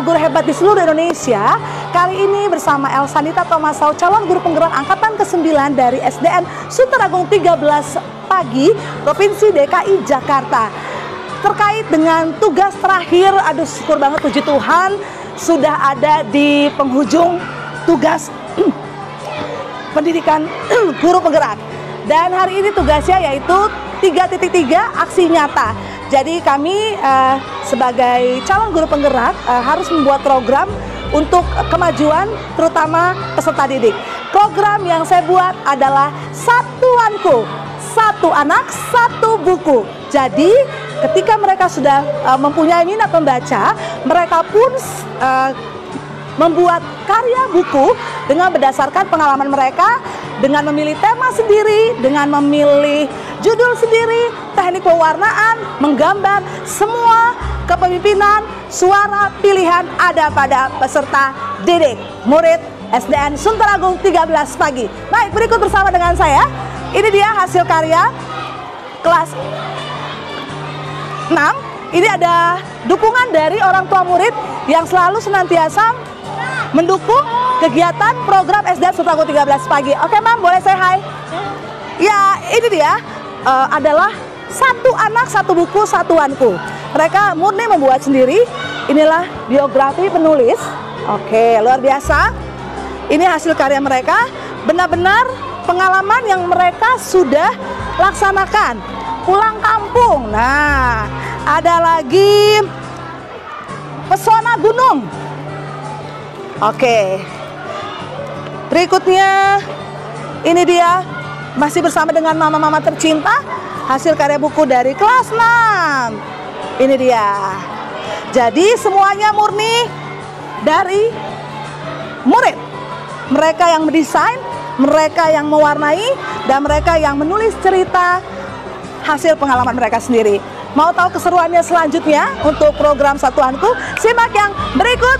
ibu guru hebat di seluruh Indonesia. Kali ini bersama Elsanita Thomasau, calon guru penggerak angkatan ke-9 dari SDN Sunteragung 13 Pagi, Provinsi DKI Jakarta. Terkait dengan tugas terakhir, aduh syukur banget puji Tuhan sudah ada di penghujung tugas pendidikan guru penggerak. Dan hari ini tugasnya yaitu 3.3 aksi nyata. Jadi kami sebagai calon guru penggerak harus membuat program untuk kemajuan terutama peserta didik. Program yang saya buat adalah Satuanku, satu anak, satu buku. Jadi ketika mereka sudah mempunyai minat membaca, mereka pun membuat karya buku dengan berdasarkan pengalaman mereka, dengan memilih tema sendiri, dengan memilih judul sendiri, teknik pewarnaan, menggambar, semua kepemimpinan, suara pilihan ada pada peserta didik, murid SDN Sunteragung 13 Pagi. Baik, berikut bersama dengan saya. Ini dia hasil karya kelas 6. Ini ada dukungan dari orang tua murid yang selalu senantiasa mendukung kegiatan program SDN Sunteragung 13 Pagi. Oke, Mam, boleh saya hai? Ya, ini dia adalah satu anak, satu buku, satuanku. Mereka murni membuat sendiri. Inilah biografi penulis. Oke, luar biasa. Ini hasil karya mereka. Benar-benar pengalaman yang mereka sudah laksanakan. Pulang kampung. Nah, ada lagi pesona gunung. Oke. Berikutnya ini dia masih bersama dengan mama-mama tercinta, hasil karya buku dari kelas 6. Ini dia. Jadi semuanya murni dari murid. Mereka yang mendesain, mereka yang mewarnai, dan mereka yang menulis cerita hasil pengalaman mereka sendiri. Mau tahu keseruannya selanjutnya untuk program Satuanku? Simak yang berikut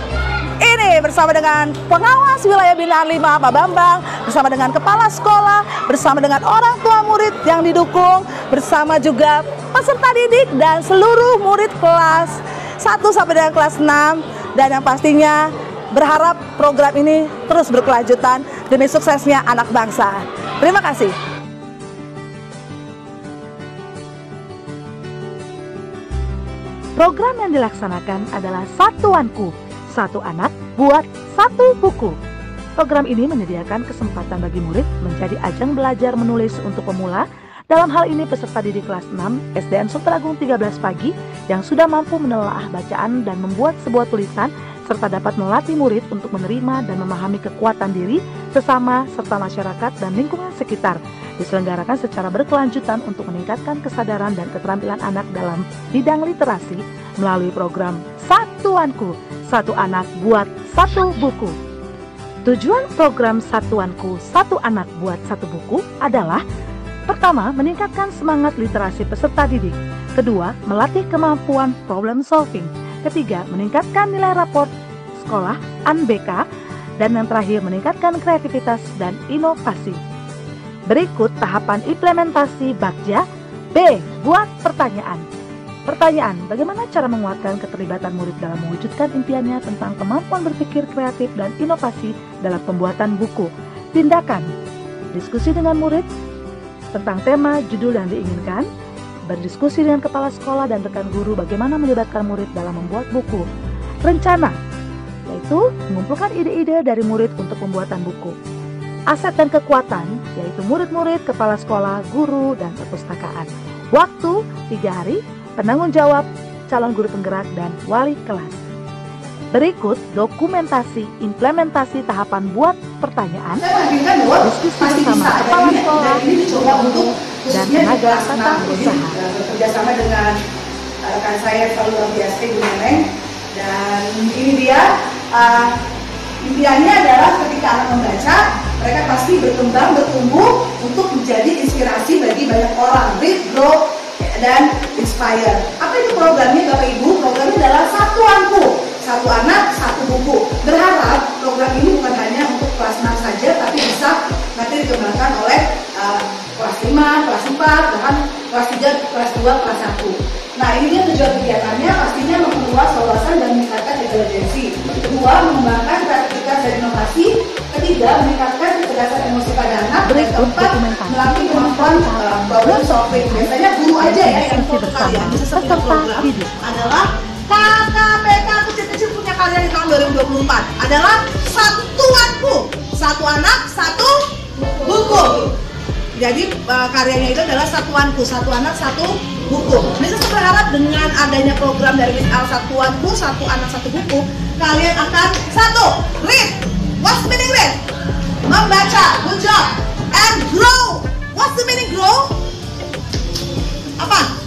ini bersama dengan pengawas wilayah binaan 5 Pak Bambang, bersama dengan kepala sekolah, bersama dengan orang tua murid yang didukung, bersama juga peserta didik dan seluruh murid kelas 1 sampai dengan kelas 6, dan yang pastinya berharap program ini terus berkelanjutan demi suksesnya anak bangsa. Terima kasih. Program yang dilaksanakan adalah Satuanku, satu anak buat satu buku. Program ini menyediakan kesempatan bagi murid menjadi ajang belajar menulis untuk pemula. Dalam hal ini peserta didik kelas 6 SDN Sunteragung 13 Pagi yang sudah mampu menelaah bacaan dan membuat sebuah tulisan, serta dapat melatih murid untuk menerima dan memahami kekuatan diri, sesama, serta masyarakat dan lingkungan sekitar. Diselenggarakan secara berkelanjutan untuk meningkatkan kesadaran dan keterampilan anak dalam bidang literasi melalui program Satuanku, satu anak buat satu buku. Tujuan program Satuanku, satu anak buat satu buku adalah: pertama, meningkatkan semangat literasi peserta didik. Kedua, melatih kemampuan problem solving. Ketiga, meningkatkan nilai raport sekolah (UNBK). Dan yang terakhir, meningkatkan kreativitas dan inovasi. Berikut tahapan implementasi Bagja. B. Buat pertanyaan. Pertanyaan, bagaimana cara menguatkan keterlibatan murid dalam mewujudkan impiannya tentang kemampuan berpikir kreatif dan inovasi dalam pembuatan buku. Tindakan, diskusi dengan murid tentang tema, judul yang diinginkan. Berdiskusi dengan kepala sekolah dan rekan guru bagaimana melibatkan murid dalam membuat buku. Rencana, yaitu mengumpulkan ide-ide dari murid untuk pembuatan buku. Aset dan kekuatan, yaitu murid-murid, kepala sekolah, guru, dan perpustakaan. Waktu 3 hari, penanggung jawab, calon guru penggerak, dan wali kelas. Berikut dokumentasi implementasi tahapan buat pertanyaan, diskusi bersama kepala sekolah, guru, dan tenaga serta usaha. Bekerjasama dengan rekan saya selalu luar biasa Ibu Neneng. Dan ini dia impiannya adalah ketika anak membaca, mereka pasti berkembang, bertumbuh untuk menjadi inspirasi bagi banyak orang. Read, grow, dan inspire. Apa itu programnya Bapak Ibu? Programnya adalah Satuanku, satu anak, satu buku. Berharap program ini bukan hanya untuk kelas 6 saja, tapi bisa nanti dikembangkan oleh kelas 5, kelas 4, bahkan kelas 3, kelas 2, kelas 1. Nah, ini dia tujuan kegiatannya, pastinya memperluas wawasan dan meningkatkan intelijensi. Kedua, mengembangkan kreativitas dan inovasi. Ketiga, meningkatkan kecerdasan emosi pada anak. Dan keempat, melatih kemampuan problem solving. Biasanya guru aja ya yang fokus kalian bisa program adalah KKPK kecil-kecil punya kalian di tahun 2024 adalah satuanku, satu anak, satu buku. Jadi karyanya itu adalah satuanku, satu anak, satu buku. Miss Al berharap dengan adanya program dari Miss Al satuanku, satu anak, satu buku, kalian akan satu, read. What's the meaning read? Membaca, good job. And grow. What's the meaning grow? Apa?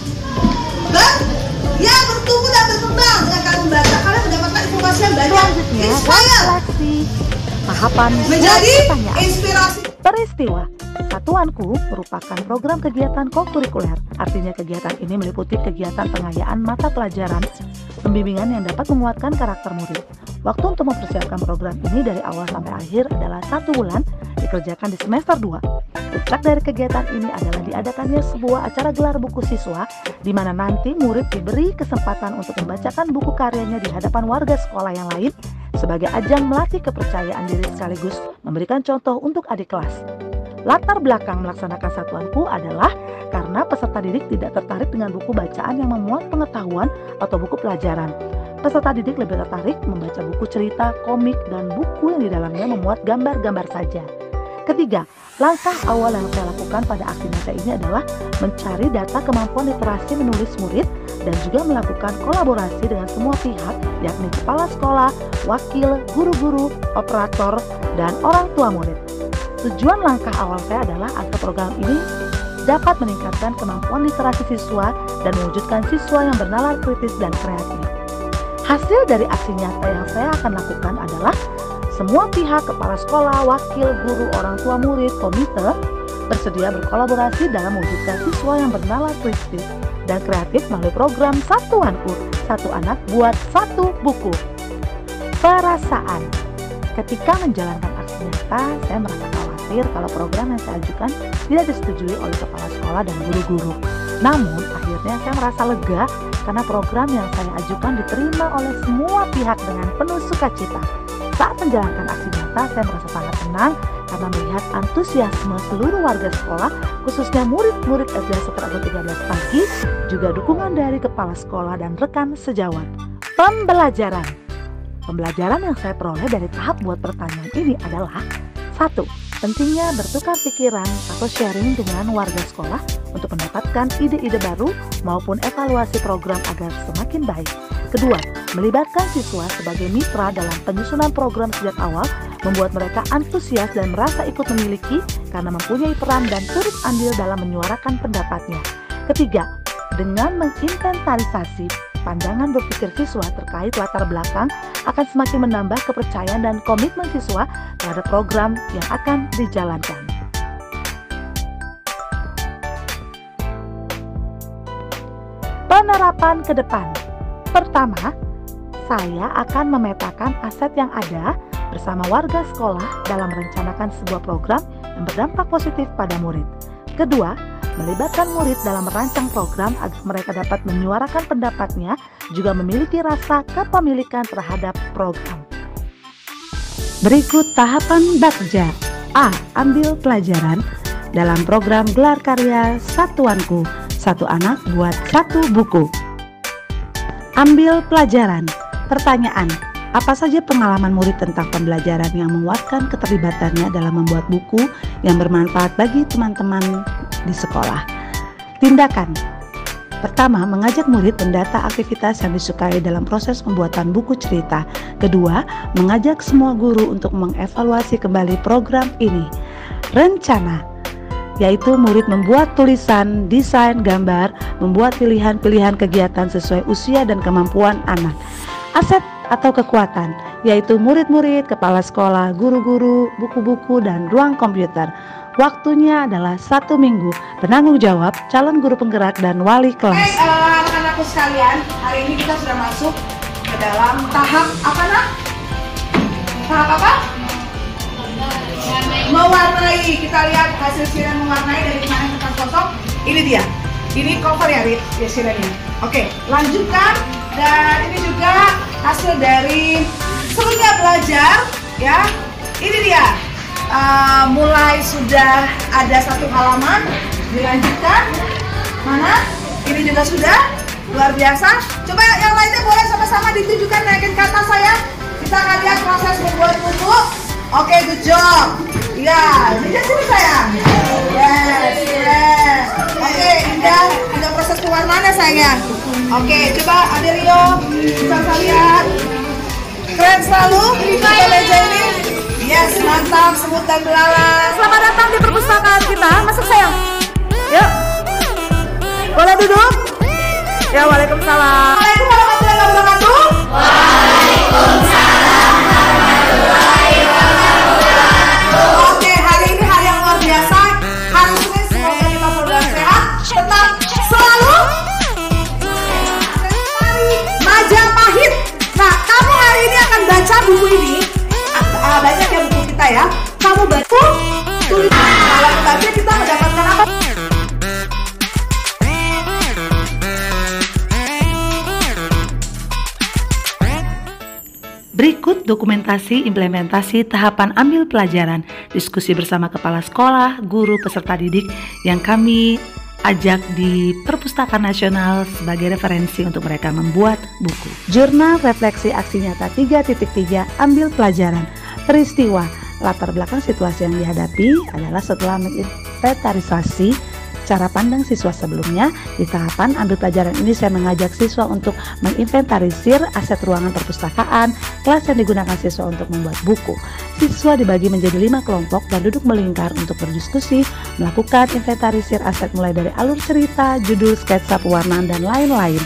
Bertumbuh dan berkembang dengan kalian membaca. Kalian mendapatkan informasi yang banyak. Refleksi, tahapan menjadi inspirasi. Peristiwa Satuanku merupakan program kegiatan kokurikuler. Artinya kegiatan ini meliputi kegiatan pengayaan mata pelajaran, pembimbingan yang dapat menguatkan karakter murid. Waktu untuk mempersiapkan program ini dari awal sampai akhir adalah 1 bulan, dikerjakan di semester 2. Puncak dari kegiatan ini adalah diadakannya sebuah acara gelar buku siswa, di mana nanti murid diberi kesempatan untuk membacakan buku karyanya di hadapan warga sekolah yang lain, sebagai ajang melatih kepercayaan diri sekaligus memberikan contoh untuk adik kelas. Latar belakang melaksanakan satuanku adalah karena peserta didik tidak tertarik dengan buku bacaan yang memuat pengetahuan atau buku pelajaran. Peserta didik lebih tertarik membaca buku cerita, komik, dan buku yang di dalamnya memuat gambar-gambar saja. Ketiga, langkah awal yang saya lakukan pada aksi nyata ini adalah mencari data kemampuan literasi menulis murid dan juga melakukan kolaborasi dengan semua pihak, yakni kepala sekolah, wakil, guru-guru, operator, dan orang tua murid. Tujuan langkah awal saya adalah agar program ini dapat meningkatkan kemampuan literasi siswa dan mewujudkan siswa yang bernalar kritis dan kreatif. Hasil dari aksi nyata yang saya akan lakukan adalah semua pihak, kepala sekolah, wakil, guru, orang tua murid, komite bersedia berkolaborasi dalam mewujudkan siswa yang bernalar kritis dan kreatif melalui program Satuanku, satu anak buat satu buku. Perasaan. Ketika menjalankan aksi nyata, saya merasa khawatir kalau program yang saya ajukan tidak disetujui oleh kepala sekolah dan guru-guru. Namun, akhirnya saya merasa lega karena program yang saya ajukan diterima oleh semua pihak dengan penuh sukacita. Saat menjalankan aksi nyata, saya merasa sangat senang karena melihat antusiasme seluruh warga sekolah, khususnya murid-murid SD Suprapto 13 pagi, juga dukungan dari kepala sekolah dan rekan sejawat. Pembelajaran. Pembelajaran yang saya peroleh dari tahap buat pertanyaan ini adalah 1. Pentingnya bertukar pikiran atau sharing dengan warga sekolah untuk mendapatkan ide-ide baru maupun evaluasi program agar semakin baik. Kedua, melibatkan siswa sebagai mitra dalam penyusunan program sejak awal membuat mereka antusias dan merasa ikut memiliki karena mempunyai peran dan turut andil dalam menyuarakan pendapatnya. Ketiga, dengan menginventarisasi pandangan berpikir siswa terkait latar belakang akan semakin menambah kepercayaan dan komitmen siswa terhadap program yang akan dijalankan. Penerapan ke depan. Pertama, saya akan memetakan aset yang ada bersama warga sekolah dalam merencanakan sebuah program yang berdampak positif pada murid. Kedua, melibatkan murid dalam merancang program agar mereka dapat menyuarakan pendapatnya, juga memiliki rasa kepemilikan terhadap program. Berikut tahapan Bakja. A. Ambil pelajaran dalam program gelar karya Satuanku, satu anak buat satu buku. Ambil pelajaran. Pertanyaan, apa saja pengalaman murid tentang pembelajaran yang menguatkan keterlibatannya dalam membuat buku yang bermanfaat bagi teman-teman di sekolah? Tindakan. Pertama, mengajak murid mendata aktivitas yang disukai dalam proses pembuatan buku cerita. Kedua, mengajak semua guru untuk mengevaluasi kembali program ini. Rencana, yaitu murid membuat tulisan, desain, gambar, membuat pilihan-pilihan kegiatan sesuai usia dan kemampuan anak. Aset atau kekuatan, yaitu murid-murid, kepala sekolah, guru-guru, buku-buku, dan ruang komputer. Waktunya adalah 1 minggu. Penanggung jawab, calon guru penggerak dan wali kelas. Baik, anak-anakku sekalian, hari ini kita sudah masuk ke dalam tahap apa nak? Tahap apa? Mewarnai. Kita lihat hasil siram mewarnai dari kemarin kertas kosong. Ini dia. Ini cover ya, Rit, ya sirenya. Oke, lanjutkan. Dan ini juga hasil dari serunya belajar, ya. Ini dia. Mulai sudah ada 1 halaman. Dilanjutkan. Mana? Ini juga sudah. Luar biasa. Coba yang lainnya boleh sama-sama ditunjukkan, naikin ke atas saya. Kita akan lihat proses membuat buku. Oke, good job. Ya, lihat sini sayang. Yes. Oke, indah proses pewarnaannya sayang. Oke, coba Adelio bisa lihat. Keren selalu kita meja ini. Yes, mantap, semut dan belalang. Selamat datang di perpustakaan kita. Masuk sayang. Yuk. Boleh duduk? Ya, waalaikumsalam. Waalaikumsalam warahmatullahi wabarakatuh. Waalaikumsalam warahmatullahi wabarakatuh. Oke, hari ini hari yang luar biasa. Hari ini semoga kita berdua sehat. Tetap selalu Majapahit. Nah, kamu hari ini akan baca buku ini. Banyak ya buku kita ya. Kamu baca, tulis. Kalau baca kita mendapatkan apa? Berikut dokumentasi implementasi tahapan ambil pelajaran, diskusi bersama kepala sekolah, guru, peserta didik yang kami ajak di Perpustakaan Nasional sebagai referensi untuk mereka membuat buku. Jurnal refleksi aksi nyata 3.3 ambil pelajaran. Peristiwa latar belakang situasi yang dihadapi adalah setelah menginventarisasi cara pandang siswa sebelumnya. Di tahapan ambil pelajaran ini saya mengajak siswa untuk menginventarisir aset ruangan perpustakaan, kelas yang digunakan siswa untuk membuat buku. Siswa dibagi menjadi 5 kelompok dan duduk melingkar untuk berdiskusi, melakukan inventarisir aset mulai dari alur cerita, judul, sketsa, pewarnaan, dan lain-lain.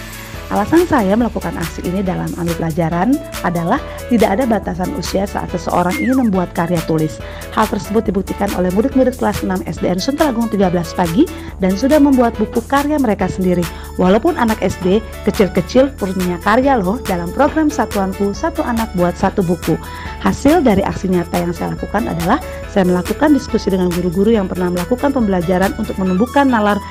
Alasan saya melakukan aksi ini dalam ambil pelajaran adalah tidak ada batasan usia saat seseorang ingin membuat karya tulis. Hal tersebut dibuktikan oleh murid-murid kelas 6 SDN Sunter Agung 13 pagi dan sudah membuat buku karya mereka sendiri. Walaupun anak SD kecil-kecil punya karya loh dalam program Satuanku, 1 anak buat 1 buku. Hasil dari aksi nyata yang saya lakukan adalah saya melakukan diskusi dengan guru-guru yang pernah melakukan pembelajaran untuk menumbuhkan nalar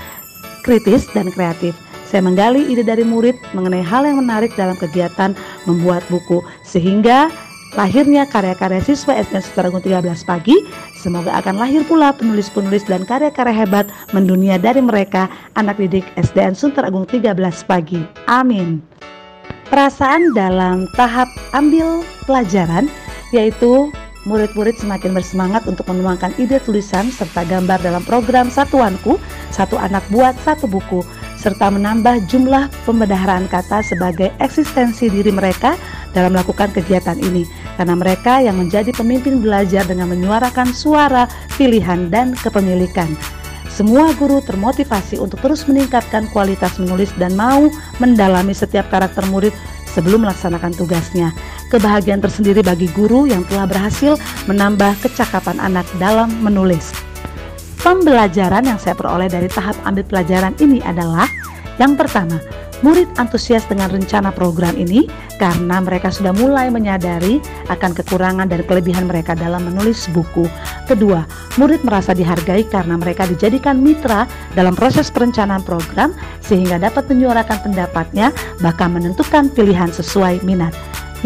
kritis dan kreatif. Saya menggali ide dari murid mengenai hal yang menarik dalam kegiatan membuat buku, sehingga lahirnya karya-karya siswa SDN Sunter Agung 13 pagi. Semoga akan lahir pula penulis-penulis dan karya-karya hebat mendunia dari mereka, anak didik SDN Sunter Agung 13 pagi. Amin. Perasaan dalam tahap ambil pelajaran yaitu murid-murid semakin bersemangat untuk menuangkan ide tulisan serta gambar dalam program Satuanku, 1 anak buat 1 buku, serta menambah jumlah pembendaharaan kata sebagai eksistensi diri mereka dalam melakukan kegiatan ini, karena mereka yang menjadi pemimpin belajar dengan menyuarakan suara, pilihan, dan kepemilikan. Semua guru termotivasi untuk terus meningkatkan kualitas menulis dan mau mendalami setiap karakter murid sebelum melaksanakan tugasnya. Kebahagiaan tersendiri bagi guru yang telah berhasil menambah kecakapan anak dalam menulis. Pembelajaran yang saya peroleh dari tahap ambil pelajaran ini adalah yang pertama, murid antusias dengan rencana program ini karena mereka sudah mulai menyadari akan kekurangan dan kelebihan mereka dalam menulis buku. Kedua, murid merasa dihargai karena mereka dijadikan mitra dalam proses perencanaan program sehingga dapat menyuarakan pendapatnya bahkan menentukan pilihan sesuai minat.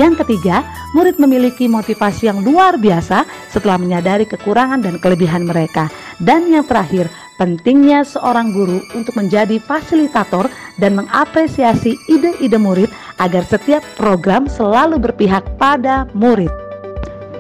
Yang ketiga, murid memiliki motivasi yang luar biasa setelah menyadari kekurangan dan kelebihan mereka. Dan yang terakhir, pentingnya seorang guru untuk menjadi fasilitator dan mengapresiasi ide-ide murid agar setiap program selalu berpihak pada murid.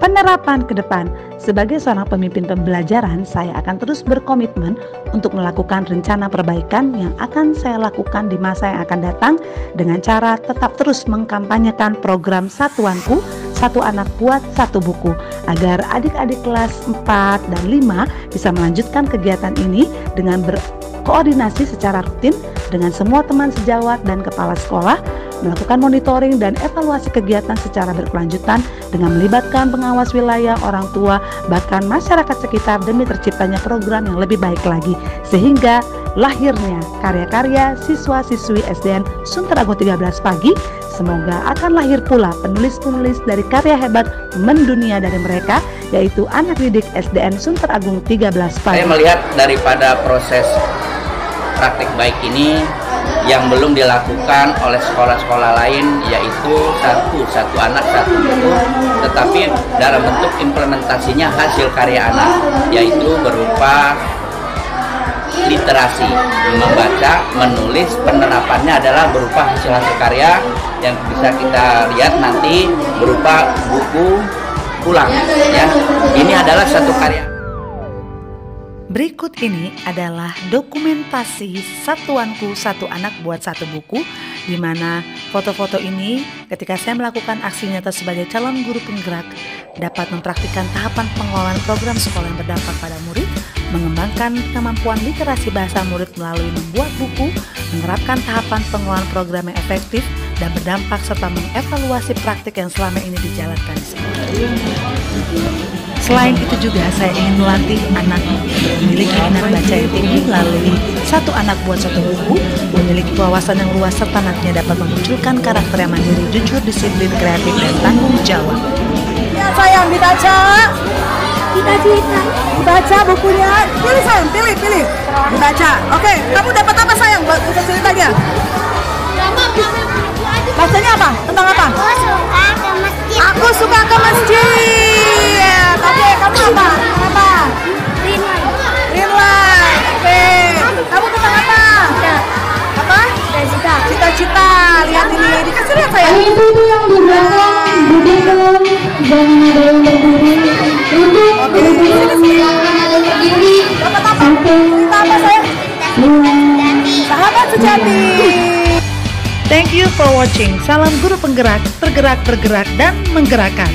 Penerapan ke depan, sebagai seorang pemimpin pembelajaran, saya akan terus berkomitmen untuk melakukan rencana perbaikan yang akan saya lakukan di masa yang akan datang dengan cara tetap terus mengkampanyekan program Satuanku, 1 anak buat 1 buku, agar adik-adik kelas 4 dan 5 bisa melanjutkan kegiatan ini dengan berkoordinasi secara rutin dengan semua teman sejawat dan kepala sekolah, melakukan monitoring dan evaluasi kegiatan secara berkelanjutan dengan melibatkan pengawas wilayah, orang tua, bahkan masyarakat sekitar demi terciptanya program yang lebih baik lagi, sehingga lahirnya karya-karya siswa-siswi SDN Sunter Agung 13 pagi. Semoga akan lahir pula penulis-penulis dari karya hebat mendunia dari mereka, yaitu anak didik SDN Sunter Agung 13 pagi. Saya melihat daripada proses praktik baik ini yang belum dilakukan oleh sekolah-sekolah lain, yaitu satu anak satu buku, tetapi dalam bentuk implementasinya hasil karya anak, yaitu berupa literasi, membaca, menulis. Penerapannya adalah berupa hasil karya yang bisa kita lihat nanti berupa buku pulang, ya. Ini adalah satu karya. Berikut ini adalah dokumentasi Satuanku Satu Anak Buat Satu Buku, di mana foto-foto ini ketika saya melakukan aksi nyata sebagai calon guru penggerak dapat mempraktikkan tahapan pengelolaan program sekolah yang berdampak pada murid, mengembangkan kemampuan literasi bahasa murid melalui membuat buku, menerapkan tahapan pengelolaan program yang efektif dan berdampak, serta mengevaluasi praktik yang selama ini dijalankan di sekolah. Selain itu juga saya ingin melatih anak memiliki minat baca yang tinggi melalui Satu Anak Buat Satu Buku, memiliki wawasan yang luas serta nantinya dapat memunculkan karakter yang mandiri, jujur, disiplin, kreatif, dan tanggung jawab. Ya sayang, dibaca. Dibaca bukunya. Pilih sayang, pilih. Dibaca. Oke, kamu dapat apa sayang? Buka ceritanya. Bacanya apa? Tentang apa? Aku suka ke masjid. Oke, kamu apa? Apa? Green light. Oke. Kamu tentang apa? Apa? Cita-cita. Lihat ini. Dikasih lihat sayang. Itu yang di belakang, duduk dong. Jangan ada yang berdiri. Duduk. Jangan ada yang berdiri. Dapat apa? Cerita apa sayang? Sahabat sejati. Thank you for watching. Salam guru penggerak, bergerak, dan menggerakkan.